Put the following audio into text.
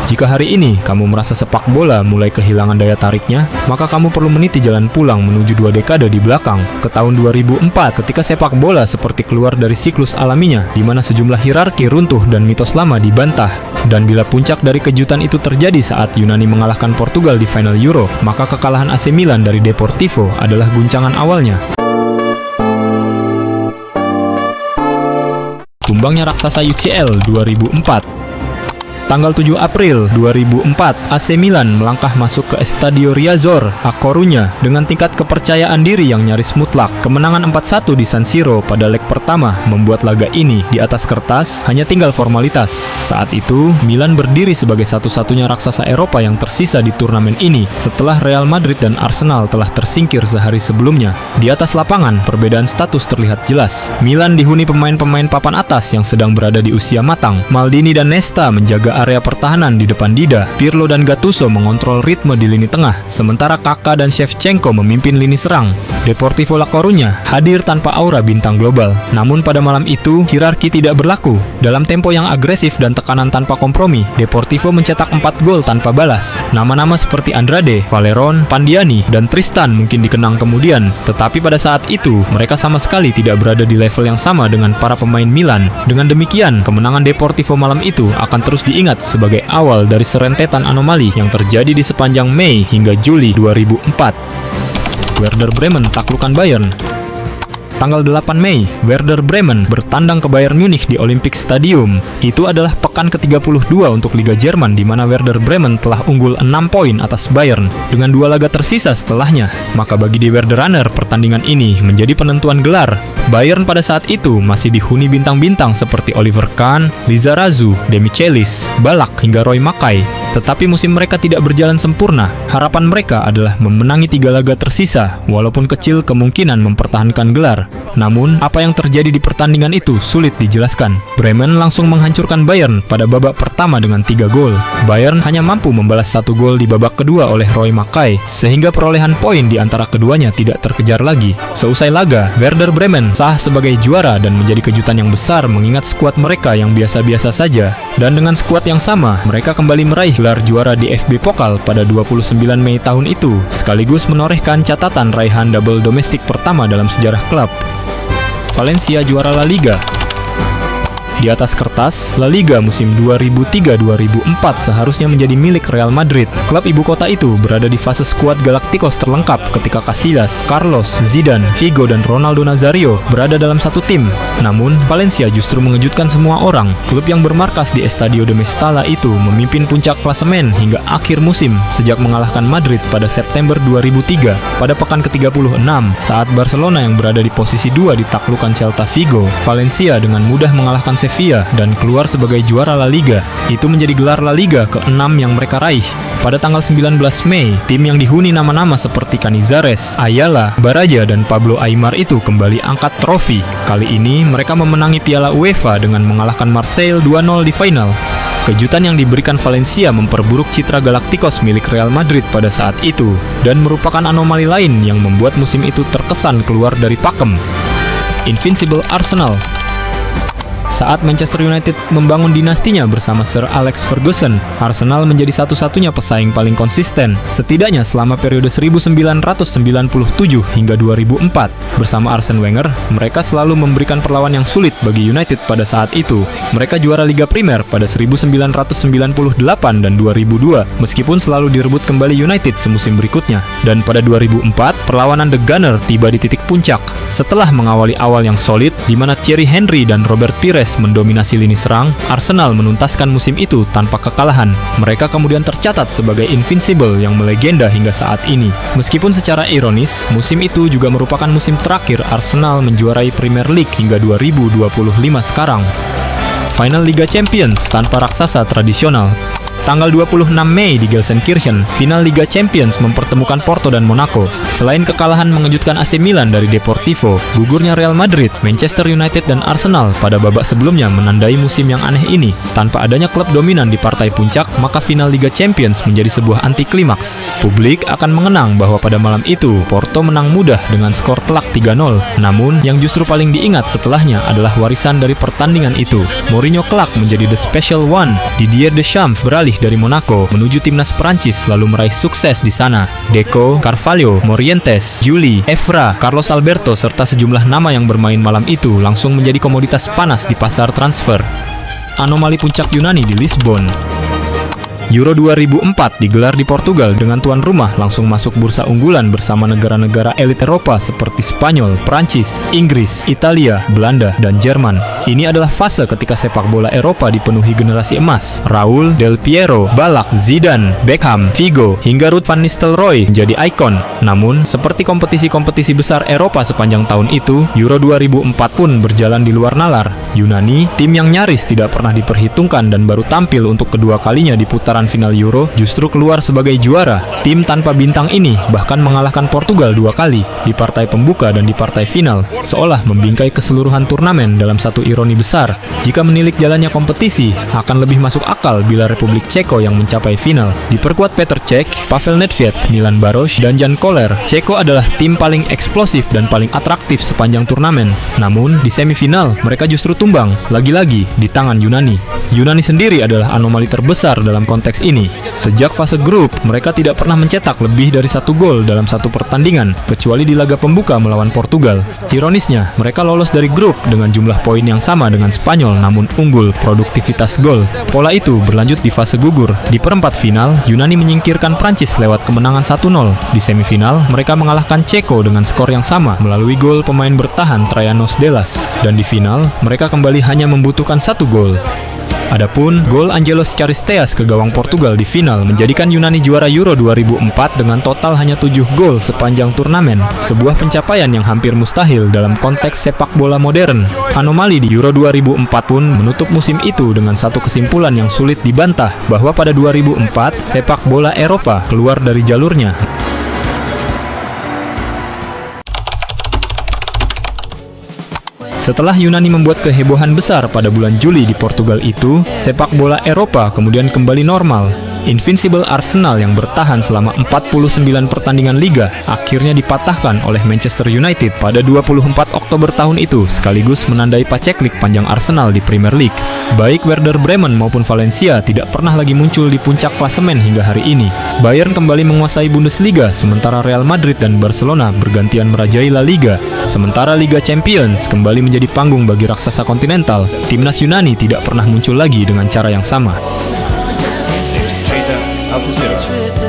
Jika hari ini kamu merasa sepak bola mulai kehilangan daya tariknya, maka kamu perlu meniti jalan pulang menuju 2 dekade di belakang, ke tahun 2004 ketika sepak bola seperti keluar dari siklus alaminya, di mana sejumlah hierarki runtuh dan mitos lama dibantah. Dan bila puncak dari kejutan itu terjadi saat Yunani mengalahkan Portugal di final Euro, maka kekalahan AC Milan dari Deportivo adalah guncangan awalnya. Tumbangnya raksasa UCL 2004. Tanggal 7 April 2004, AC Milan melangkah masuk ke Estadio Riazor, A Coruña, dengan tingkat kepercayaan diri yang nyaris mutlak. Kemenangan 4-1 di San Siro pada leg pertama membuat laga ini di atas kertas hanya tinggal formalitas. Saat itu, Milan berdiri sebagai satu-satunya raksasa Eropa yang tersisa di turnamen ini setelah Real Madrid dan Arsenal telah tersingkir sehari sebelumnya. Di atas lapangan, perbedaan status terlihat jelas. Milan dihuni pemain-pemain papan atas yang sedang berada di usia matang. Maldini dan Nesta menjaga area pertahanan di depan Dida. Pirlo dan Gattuso mengontrol ritme di lini tengah, sementara Kakak dan Shevchenko memimpin lini serang. Deportivo La Coruña hadir tanpa aura bintang global. Namun pada malam itu, hierarki tidak berlaku. Dalam tempo yang agresif dan tekanan tanpa kompromi, Deportivo mencetak 4 gol tanpa balas. Nama-nama seperti Andrade, Valeron, Pandiani, dan Tristan mungkin dikenang kemudian, tetapi pada saat itu, mereka sama sekali tidak berada di level yang sama dengan para pemain Milan. Dengan demikian, kemenangan Deportivo malam itu akan terus diingat sebagai awal dari serentetan anomali yang terjadi di sepanjang Mei hingga Juli 2004. Werder Bremen taklukkan Bayern. Tanggal 8 Mei, Werder Bremen bertandang ke Bayern Munich di Olympic Stadium. Itu adalah pekan ke-32 untuk Liga Jerman di mana Werder Bremen telah unggul 6 poin atas Bayern dengan 2 laga tersisa setelahnya. Maka bagi Die Werderaner, pertandingan ini menjadi penentuan gelar. Bayern pada saat itu masih dihuni bintang-bintang seperti Oliver Kahn, Lizarazu, Demichelis, Balak hingga Roy Mackay. Tetapi musim mereka tidak berjalan sempurna. Harapan mereka adalah memenangi 3 laga tersisa, walaupun kecil kemungkinan mempertahankan gelar. Namun, apa yang terjadi di pertandingan itu sulit dijelaskan. Bremen langsung menghancurkan Bayern pada babak pertama dengan 3 gol. Bayern hanya mampu membalas 1 gol di babak kedua oleh Roy Mackay, sehingga perolehan poin di antara keduanya tidak terkejar lagi. Seusai laga, Werder Bremen sah sebagai juara dan menjadi kejutan yang besar mengingat skuad mereka yang biasa-biasa saja. Dan dengan skuad yang sama, mereka kembali meraih gelar juara di FB Pokal pada 29 Mei tahun itu, sekaligus menorehkan catatan raihan double domestik pertama dalam sejarah klub. Valencia juara La Liga. Di atas kertas, La Liga musim 2003-2004 seharusnya menjadi milik Real Madrid. Klub ibu kota itu berada di fase skuad Galacticos terlengkap ketika Casillas, Carlos, Zidane, Figo, dan Ronaldo Nazario berada dalam satu tim. Namun, Valencia justru mengejutkan semua orang. Klub yang bermarkas di Estadio de Mestalla itu memimpin puncak klasemen hingga akhir musim sejak mengalahkan Madrid pada September 2003. Pada pekan ke-36, saat Barcelona yang berada di posisi 2 ditaklukkan Celta Vigo, Valencia dengan mudah mengalahkan Sevilla dan keluar sebagai juara La Liga. Itu menjadi gelar La Liga ke-6 yang mereka raih. Pada tanggal 19 Mei, tim yang dihuni nama-nama seperti Canizares, Ayala, Baraja, dan Pablo Aimar itu kembali angkat trofi. Kali ini mereka memenangi Piala UEFA dengan mengalahkan Marseille 2-0 di final. Kejutan yang diberikan Valencia memperburuk citra Galacticos milik Real Madrid pada saat itu dan merupakan anomali lain yang membuat musim itu terkesan keluar dari pakem. Invincible Arsenal. Saat Manchester United membangun dinastinya bersama Sir Alex Ferguson, Arsenal menjadi satu-satunya pesaing paling konsisten, setidaknya selama periode 1997 hingga 2004. Bersama Arsene Wenger, mereka selalu memberikan perlawan yang sulit bagi United pada saat itu. Mereka juara Liga Primer pada 1998 dan 2002, meskipun selalu direbut kembali United semusim berikutnya. Dan pada 2004, perlawanan The Gunner tiba di titik puncak. Setelah mengawali awal yang solid, di mana Thierry Henry dan Robert Pires mendominasi lini serang, Arsenal menuntaskan musim itu tanpa kekalahan. Mereka kemudian tercatat sebagai invincible yang melegenda hingga saat ini. Meskipun secara ironis, musim itu juga merupakan musim terakhir Arsenal menjuarai Premier League hingga 2025 sekarang. Final Liga Champions tanpa raksasa tradisional. Tanggal 26 Mei di Gelsenkirchen, final Liga Champions mempertemukan Porto dan Monaco. Selain kekalahan mengejutkan AC Milan dari Deportivo, gugurnya Real Madrid, Manchester United, dan Arsenal pada babak sebelumnya menandai musim yang aneh ini. Tanpa adanya klub dominan di partai puncak, maka final Liga Champions menjadi sebuah anti-klimaks. Publik akan mengenang bahwa pada malam itu, Porto menang mudah dengan skor telak 3-0. Namun, yang justru paling diingat setelahnya adalah warisan dari pertandingan itu. Mourinho kelak menjadi the special one. Didier Deschamps beralih pelatih dari Monaco menuju timnas Prancis lalu meraih sukses di sana. Deco, Carvalho, Morientes, Juli, Evra, Carlos Alberto serta sejumlah nama yang bermain malam itu langsung menjadi komoditas panas di pasar transfer. Anomali puncak Yunani di Lisbon. Euro 2004 digelar di Portugal dengan tuan rumah langsung masuk bursa unggulan bersama negara-negara elit Eropa seperti Spanyol, Prancis, Inggris, Italia, Belanda, dan Jerman. Ini adalah fase ketika sepak bola Eropa dipenuhi generasi emas. Raul, Del Piero, Ballack, Zidane, Beckham, Figo, hingga Ruud van Nistelrooy menjadi ikon. Namun, seperti kompetisi-kompetisi besar Eropa sepanjang tahun itu, Euro 2004 pun berjalan di luar nalar. Yunani, tim yang nyaris tidak pernah diperhitungkan dan baru tampil untuk kedua kalinya di putaran final Euro, justru keluar sebagai juara. Tim tanpa bintang ini bahkan mengalahkan Portugal 2 kali, di partai pembuka dan di partai final, seolah membingkai keseluruhan turnamen. Dalam satu ironi besar, jika menilik jalannya kompetisi, akan lebih masuk akal bila Republik Ceko yang mencapai final. Diperkuat Petr Cech, Pavel Nedved, Milan Baroš, dan Jan Koller, Ceko adalah tim paling eksplosif dan paling atraktif sepanjang turnamen. Namun, di semifinal, mereka justru tumbang, lagi-lagi di tangan Yunani. Yunani sendiri adalah anomali terbesar dalam konteks ini. Sejak fase grup, mereka tidak pernah mencetak lebih dari 1 gol dalam satu pertandingan, kecuali di laga pembuka melawan Portugal. Ironisnya, mereka lolos dari grup dengan jumlah poin yang sama dengan Spanyol, namun unggul produktivitas gol. Pola itu berlanjut di fase gugur. Di perempat final, Yunani menyingkirkan Prancis lewat kemenangan 1-0. Di semifinal, mereka mengalahkan Ceko dengan skor yang sama melalui gol pemain bertahan Traianos Delas. Dan di final, mereka kembali hanya membutuhkan 1 gol. Adapun gol Angelos Charisteas ke gawang Portugal di final menjadikan Yunani juara Euro 2004 dengan total hanya 7 gol sepanjang turnamen, sebuah pencapaian yang hampir mustahil dalam konteks sepak bola modern. Anomali di Euro 2004 pun menutup musim itu dengan satu kesimpulan yang sulit dibantah, bahwa pada 2004 sepak bola Eropa keluar dari jalurnya. Setelah Yunani membuat kehebohan besar pada bulan Juli di Portugal itu, sepak bola Eropa kemudian kembali normal. Invincible Arsenal yang bertahan selama 49 pertandingan liga akhirnya dipatahkan oleh Manchester United pada 24 Oktober tahun itu, sekaligus menandai paceklik panjang Arsenal di Premier League. Baik Werder Bremen maupun Valencia tidak pernah lagi muncul di puncak klasemen hingga hari ini. Bayern kembali menguasai Bundesliga, sementara Real Madrid dan Barcelona bergantian merajai La Liga. Sementara Liga Champions kembali menjadi panggung bagi raksasa kontinental. Timnas Yunani tidak pernah muncul lagi dengan cara yang sama. Cheetah, up to 0.